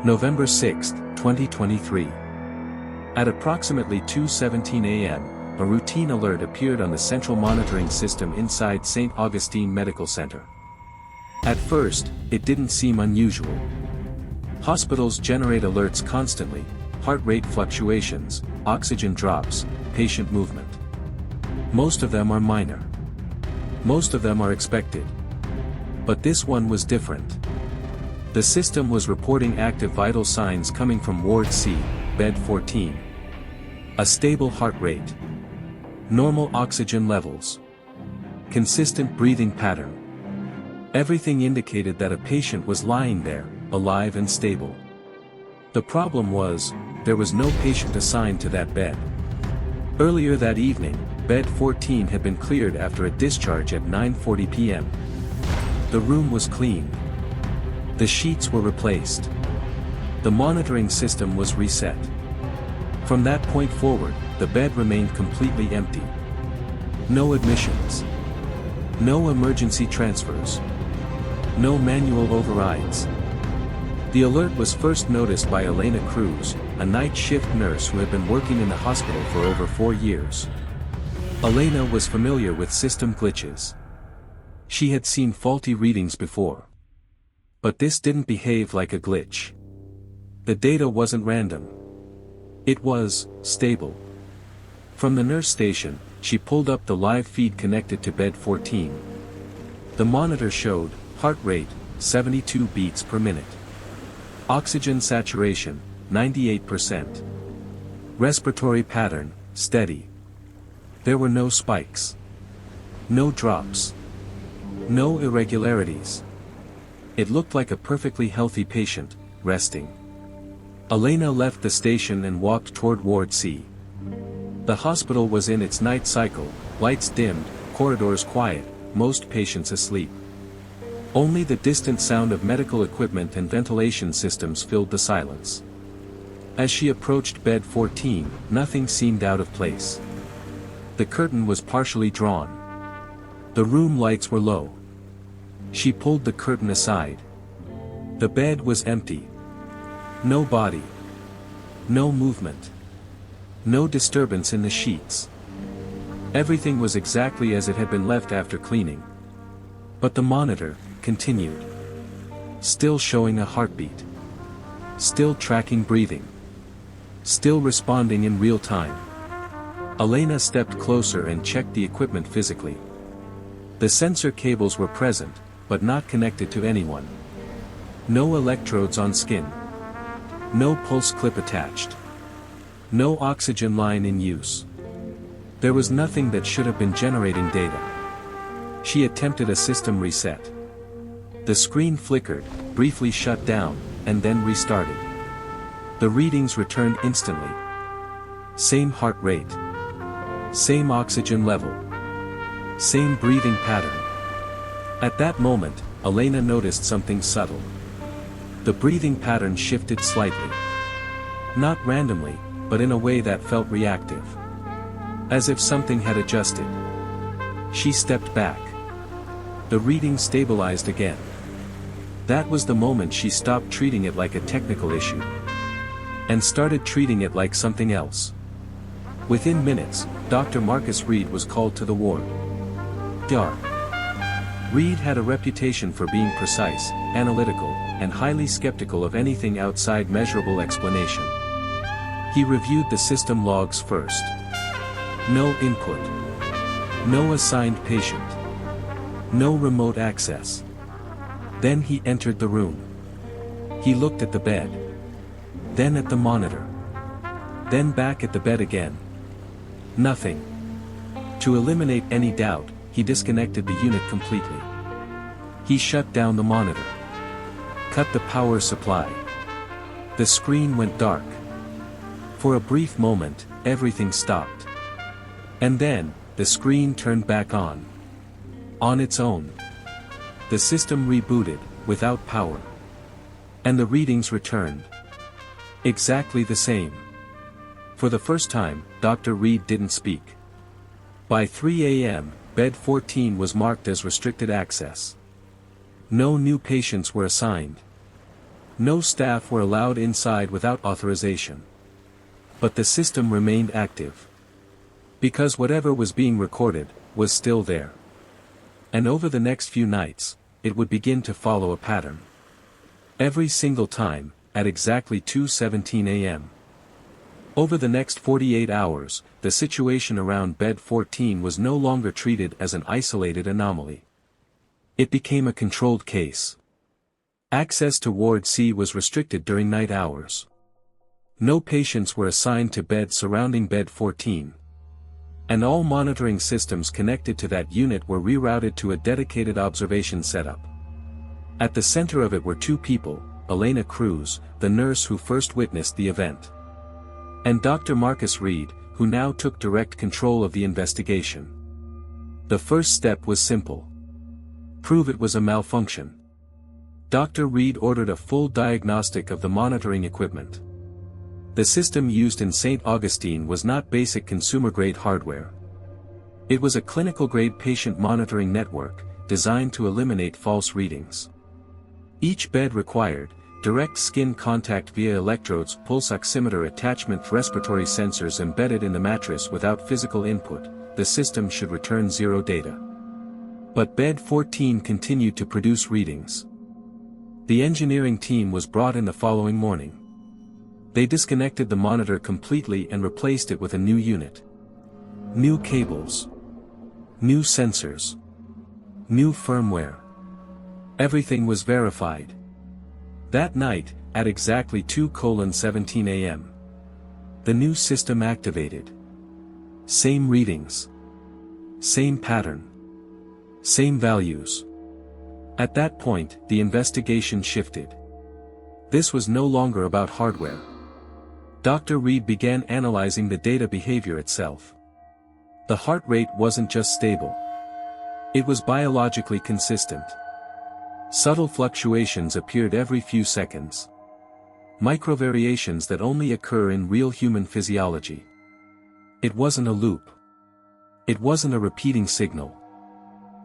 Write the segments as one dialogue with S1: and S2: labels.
S1: November 6, 2023. At approximately 2:17 a.m., a routine alert appeared on the central monitoring system inside St. Augustine Medical Center. At first, it didn't seem unusual. Hospitals generate alerts constantly: heart rate fluctuations, oxygen drops, patient movement. Most of them are minor. Most of them are expected. But this one was different. The system was reporting active vital signs coming from Ward C, Bed 14. A stable heart rate. Normal oxygen levels. Consistent breathing pattern. Everything indicated that a patient was lying there, alive and stable. The problem was, there was no patient assigned to that bed. Earlier that evening, Bed 14 had been cleared after a discharge at 9:40 p.m. The room was cleaned. The sheets were replaced. The monitoring system was reset. From that point forward, the bed remained completely empty. No admissions. No emergency transfers. No manual overrides. The alert was first noticed by Elena Cruz, a night shift nurse who had been working in the hospital for over 4 years. Elena was familiar with system glitches. She had seen faulty readings before. But this didn't behave like a glitch. The data wasn't random. It was stable. From the nurse station, she pulled up the live feed connected to Bed 14. The monitor showed heart rate 72 beats per minute. Oxygen saturation 98%. Respiratory pattern steady. There were no spikes. No drops. No irregularities. It looked like a perfectly healthy patient, resting. Elena left the station and walked toward Ward C. The hospital was in its night cycle, lights dimmed, corridors quiet, most patients asleep. Only the distant sound of medical equipment and ventilation systems filled the silence. As she approached Bed 14, nothing seemed out of place. The curtain was partially drawn. The room lights were low. She pulled the curtain aside. The bed was empty. No body. No movement. No disturbance in the sheets. Everything was exactly as it had been left after cleaning. But the monitor continued. Still showing a heartbeat. Still tracking breathing. Still responding in real time. Elena stepped closer and checked the equipment physically. The sensor cables were present, but not connected to anyone. No electrodes on skin. No pulse clip attached. No oxygen line in use. There was nothing that should have been generating data. She attempted a system reset. The screen flickered, briefly shut down, and then restarted. The readings returned instantly. Same heart rate. Same oxygen level. Same breathing pattern. At that moment, Elena noticed something subtle. The breathing pattern shifted slightly. Not randomly, but in a way that felt reactive. As if something had adjusted. She stepped back. The reading stabilized again. That was the moment she stopped treating it like a technical issue. And started treating it like something else. Within minutes, Dr. Marcus Reed was called to the ward. Dr. Reed had a reputation for being precise, analytical, and highly skeptical of anything outside measurable explanation. He reviewed the system logs first. No input. No assigned patient. No remote access. Then he entered the room. He looked at the bed. Then at the monitor. Then back at the bed again. Nothing. To eliminate any doubt, he disconnected the unit completely. He shut down the monitor. Cut the power supply. The screen went dark. For a brief moment, everything stopped. And then, the screen turned back on. On its own. The system rebooted, without power. And the readings returned. Exactly the same. For the first time, Dr. Reed didn't speak. By 3 a.m., Bed 14 was marked as restricted access. No new patients were assigned. No staff were allowed inside without authorization. But the system remained active. Because whatever was being recorded, was still there. And over the next few nights, it would begin to follow a pattern. Every single time, at exactly 2:17 a.m. Over the next 48 hours, the situation around bed 14 was no longer treated as an isolated anomaly. It became a controlled case. Access to Ward C was restricted during night hours. No patients were assigned to beds surrounding bed 14. And all monitoring systems connected to that unit were rerouted to a dedicated observation setup. At the center of it were two people, Elena Cruz, the nurse who first witnessed the event, and Dr. Marcus Reed, who now took direct control of the investigation. The first step was simple. Prove it was a malfunction. Dr. Reed ordered a full diagnostic of the monitoring equipment. The system used in St. Augustine was not basic consumer-grade hardware. It was a clinical-grade patient monitoring network, designed to eliminate false readings. Each bed required direct skin contact via electrodes, pulse oximeter attachment, respiratory sensors embedded in the mattress without physical input. The system should return zero data. But bed 14 continued to produce readings. The engineering team was brought in the following morning. They disconnected the monitor completely and replaced it with a new unit. New cables. New sensors. New firmware. Everything was verified. That night, at exactly 2:17 a.m. the new system activated. Same readings. Same pattern. Same values. At that point, the investigation shifted. This was no longer about hardware. Dr. Reed began analyzing the data behavior itself. The heart rate wasn't just stable. It was biologically consistent. Subtle fluctuations appeared every few seconds. Microvariations that only occur in real human physiology. It wasn't a loop. It wasn't a repeating signal.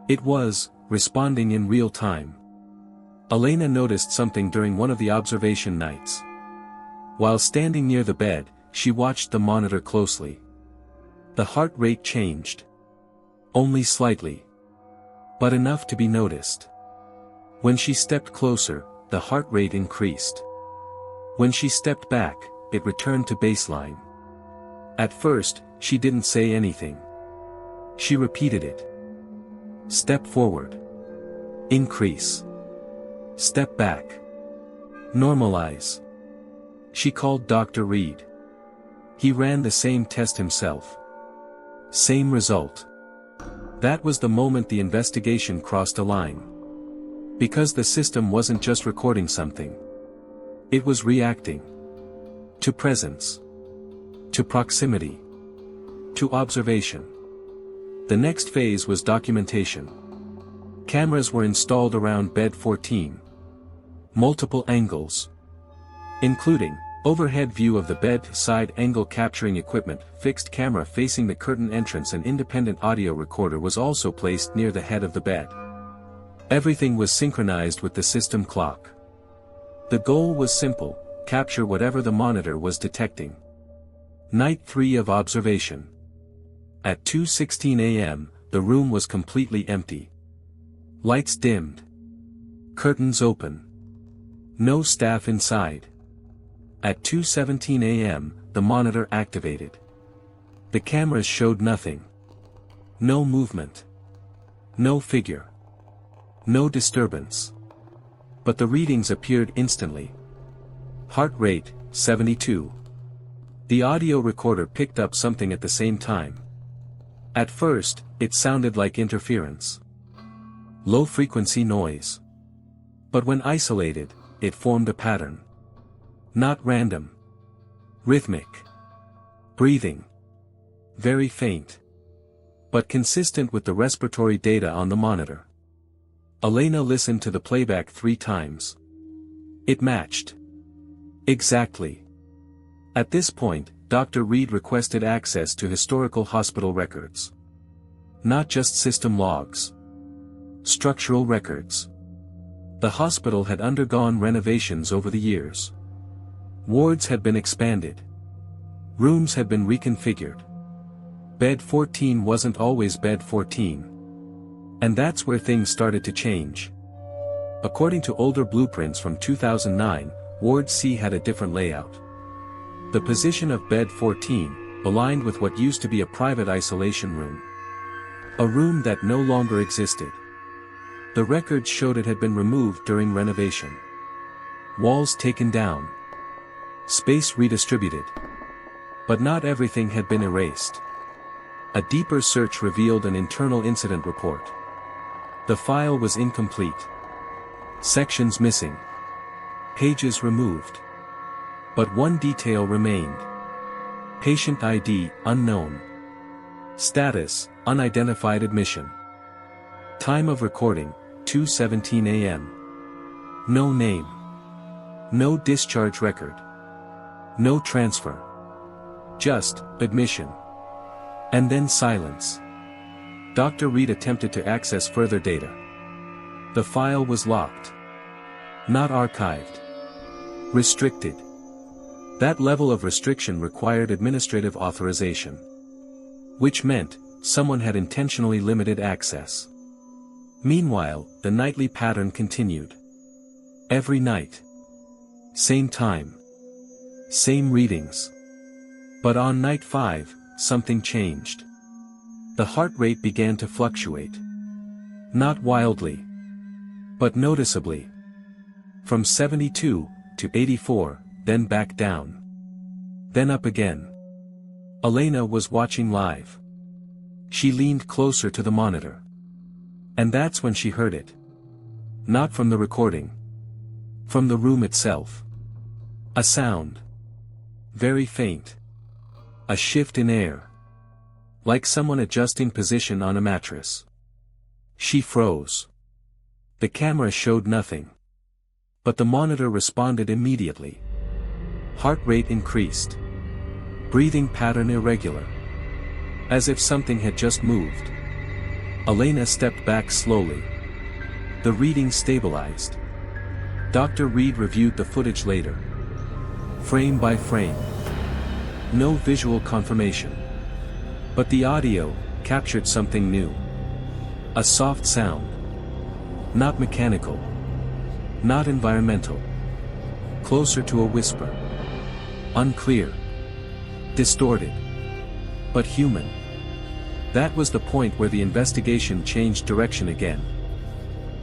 S1: It was responding in real time. Elena noticed something during one of the observation nights. While standing near the bed, she watched the monitor closely. The heart rate changed. Only slightly. But enough to be noticed. When she stepped closer, the heart rate increased. When she stepped back, it returned to baseline. At first, she didn't say anything. She repeated it. Step forward. Increase. Step back. Normalize. She called Dr. Reed. He ran the same test himself. Same result. That was the moment the investigation crossed a line. Because the system wasn't just recording something. It was reacting. To presence. To proximity. To observation. The next phase was documentation. Cameras were installed around bed 14. Multiple angles. Including overhead view of the bed, side angle capturing equipment, fixed camera facing the curtain entrance, and independent audio recorder was also placed near the head of the bed. Everything was synchronized with the system clock. The goal was simple: capture whatever the monitor was detecting. Night 3 of observation. At 2:16 a.m., the room was completely empty. Lights dimmed. Curtains open. No staff inside. At 2:17 a.m., the monitor activated. The cameras showed nothing. No movement. No figure. No disturbance. But the readings appeared instantly. Heart rate, 72. The audio recorder picked up something at the same time. At first, it sounded like interference. Low-frequency noise. But when isolated, it formed a pattern. Not random. Rhythmic. Breathing. Very faint. But consistent with the respiratory data on the monitor. Elena listened to the playback 3 times. It matched. Exactly. At this point, Dr. Reed requested access to historical hospital records. Not just system logs. Structural records. The hospital had undergone renovations over the years. Wards had been expanded. Rooms had been reconfigured. Bed 14 wasn't always bed 14. And that's where things started to change. According to older blueprints from 2009, Ward C had a different layout. The position of bed 14, aligned with what used to be a private isolation room. A room that no longer existed. The records showed it had been removed during renovation. Walls taken down. Space redistributed. But not everything had been erased. A deeper search revealed an internal incident report. The file was incomplete. Sections missing. Pages removed. But one detail remained. Patient ID, unknown. Status, unidentified admission. Time of recording, 2:17 a.m. No name. No discharge record. No transfer. Just, admission. And then silence. Dr. Reed attempted to access further data. The file was locked. Not archived. Restricted. That level of restriction required administrative authorization. Which meant, someone had intentionally limited access. Meanwhile, the nightly pattern continued. Every night. Same time. Same readings. But on night 5, something changed. The heart rate began to fluctuate. Not wildly. But noticeably. From 72, to 84, then back down. Then up again. Elena was watching live. She leaned closer to the monitor. And that's when she heard it. Not from the recording. From the room itself. A sound. Very faint. A shift in air. Like someone adjusting position on a mattress. She froze. The camera showed nothing. But the monitor responded immediately. Heart rate increased. Breathing pattern irregular. As if something had just moved. Elena stepped back slowly. The reading stabilized. Dr. Reed reviewed the footage later. Frame by frame. No visual confirmation. But the audio captured something new. A soft sound. Not mechanical. Not environmental. Closer to a whisper. Unclear. Distorted. But human. That was the point where the investigation changed direction again.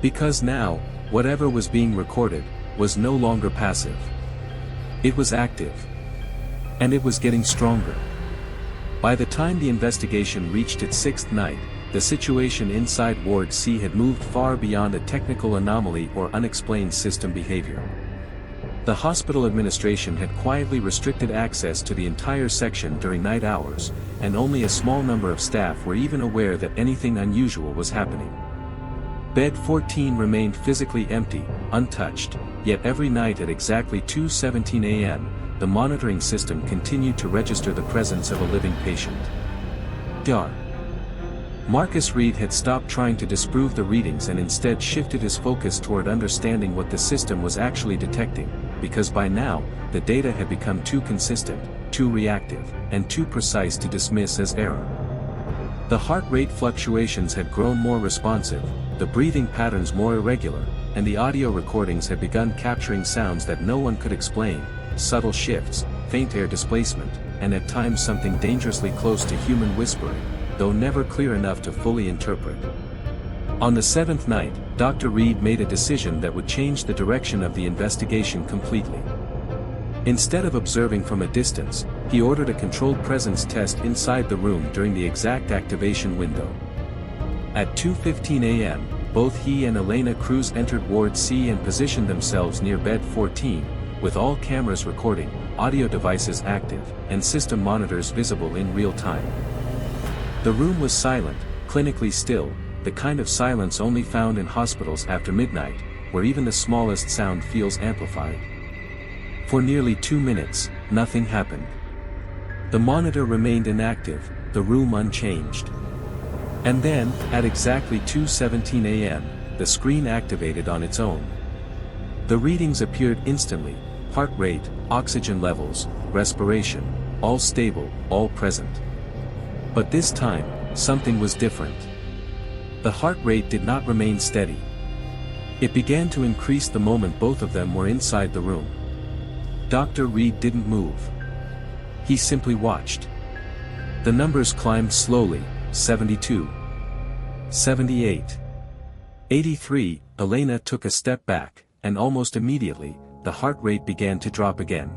S1: Because now, whatever was being recorded, was no longer passive. It was active. And it was getting stronger. By the time the investigation reached its 6th night, the situation inside Ward C had moved far beyond a technical anomaly or unexplained system behavior. The hospital administration had quietly restricted access to the entire section during night hours, and only a small number of staff were even aware that anything unusual was happening. Bed 14 remained physically empty, untouched, yet every night at exactly 2:17 a.m., the monitoring system continued to register the presence of a living patient. Dar. Marcus Reed had stopped trying to disprove the readings and instead shifted his focus toward understanding what the system was actually detecting, because by now, the data had become too consistent, too reactive, and too precise to dismiss as error. The heart rate fluctuations had grown more responsive, the breathing patterns more irregular, and the audio recordings had begun capturing sounds that no one could explain, subtle shifts, faint air displacement, and at times something dangerously close to human whispering, though never clear enough to fully interpret. On the 7th night, Dr. Reed made a decision that would change the direction of the investigation completely. Instead of observing from a distance, he ordered a controlled presence test inside the room during the exact activation window. At 2:15 a.m., both he and Elena Cruz entered Ward C and positioned themselves near bed 14, with all cameras recording, audio devices active, and system monitors visible in real time. The room was silent, clinically still, the kind of silence only found in hospitals after midnight, where even the smallest sound feels amplified. For nearly 2 minutes, nothing happened. The monitor remained inactive, the room unchanged. And then, at exactly 2:17 a.m., the screen activated on its own. The readings appeared instantly: heart rate, oxygen levels, respiration, all stable, all present. But this time, something was different. The heart rate did not remain steady. It began to increase the moment both of them were inside the room. Dr. Reed didn't move. He simply watched. The numbers climbed slowly: 72, 78, 83. Elena took a step back, and almost immediately, the heart rate began to drop again.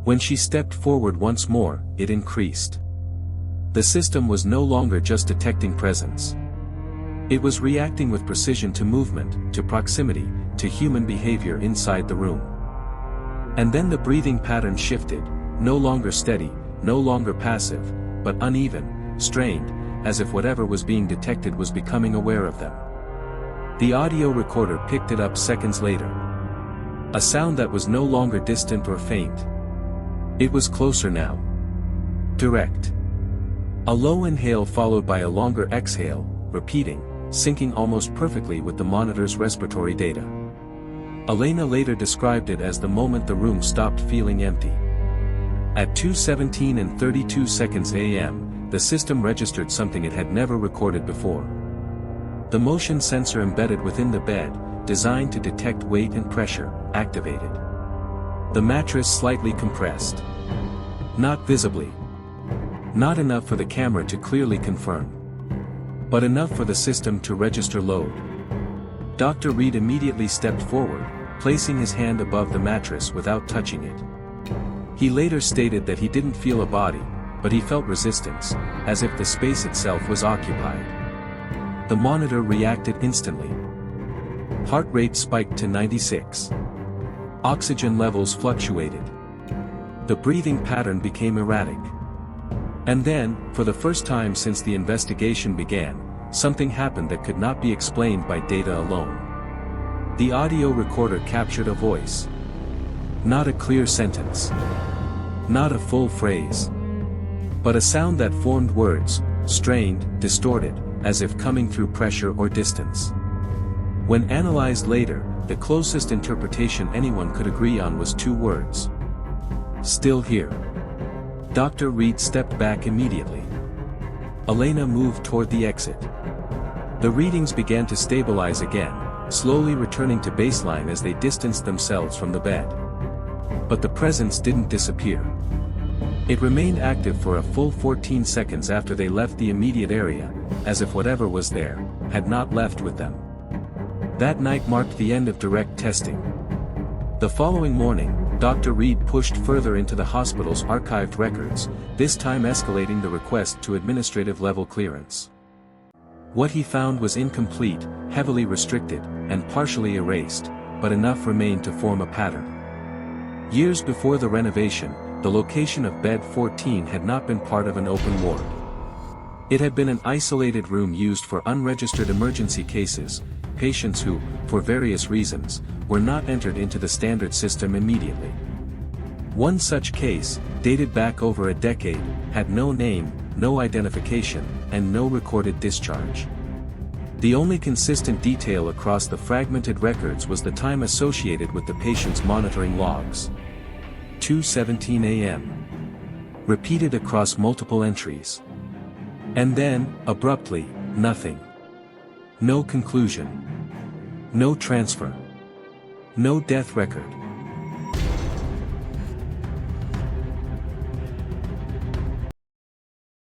S1: When she stepped forward once more, it increased. The system was no longer just detecting presence. It was reacting with precision to movement, to proximity, to human behavior inside the room. And then the breathing pattern shifted, no longer steady, no longer passive, but uneven, strained, as if whatever was being detected was becoming aware of them. The audio recorder picked it up seconds later. A sound that was no longer distant or faint. It was closer now. Direct. A low inhale followed by a longer exhale, repeating, syncing almost perfectly with the monitor's respiratory data. Elena later described it as the moment the room stopped feeling empty. At 2:17 and 32 seconds a.m., the system registered something it had never recorded before. The motion sensor embedded within the bed, designed to detect weight and pressure, activated. The mattress slightly compressed. Not visibly. Not enough for the camera to clearly confirm. But enough for the system to register load. Dr. Reed immediately stepped forward, placing his hand above the mattress without touching it. He later stated that he didn't feel a body, but he felt resistance, as if the space itself was occupied. The monitor reacted instantly. Heart rate spiked to 96. Oxygen levels fluctuated. The breathing pattern became erratic. And then, for the first time since the investigation began, something happened that could not be explained by data alone. The audio recorder captured a voice. Not a clear sentence. Not a full phrase. But a sound that formed words, strained, distorted, as if coming through pressure or distance. When analyzed later, the closest interpretation anyone could agree on was two words. Still here. Dr. Reed stepped back immediately. Elena moved toward the exit. The readings began to stabilize again, slowly returning to baseline as they distanced themselves from the bed. But the presence didn't disappear. It remained active for a full 14 seconds after they left the immediate area, as if whatever was there, had not left with them. That night marked the end of direct testing. The following morning, Dr. Reed pushed further into the hospital's archived records, this time escalating the request to administrative-level clearance. What he found was incomplete, heavily restricted, and partially erased, but enough remained to form a pattern. Years before the renovation, the location of bed 14 had not been part of an open ward. It had been an isolated room used for unregistered emergency cases, patients who, for various reasons, were not entered into the standard system immediately. One such case, dated back over a decade, had no name, no identification, and no recorded discharge. The only consistent detail across the fragmented records was the time associated with the patient's monitoring logs. 2:17 a.m. Repeated across multiple entries. And then, abruptly, nothing. No conclusion. No transfer. No death record.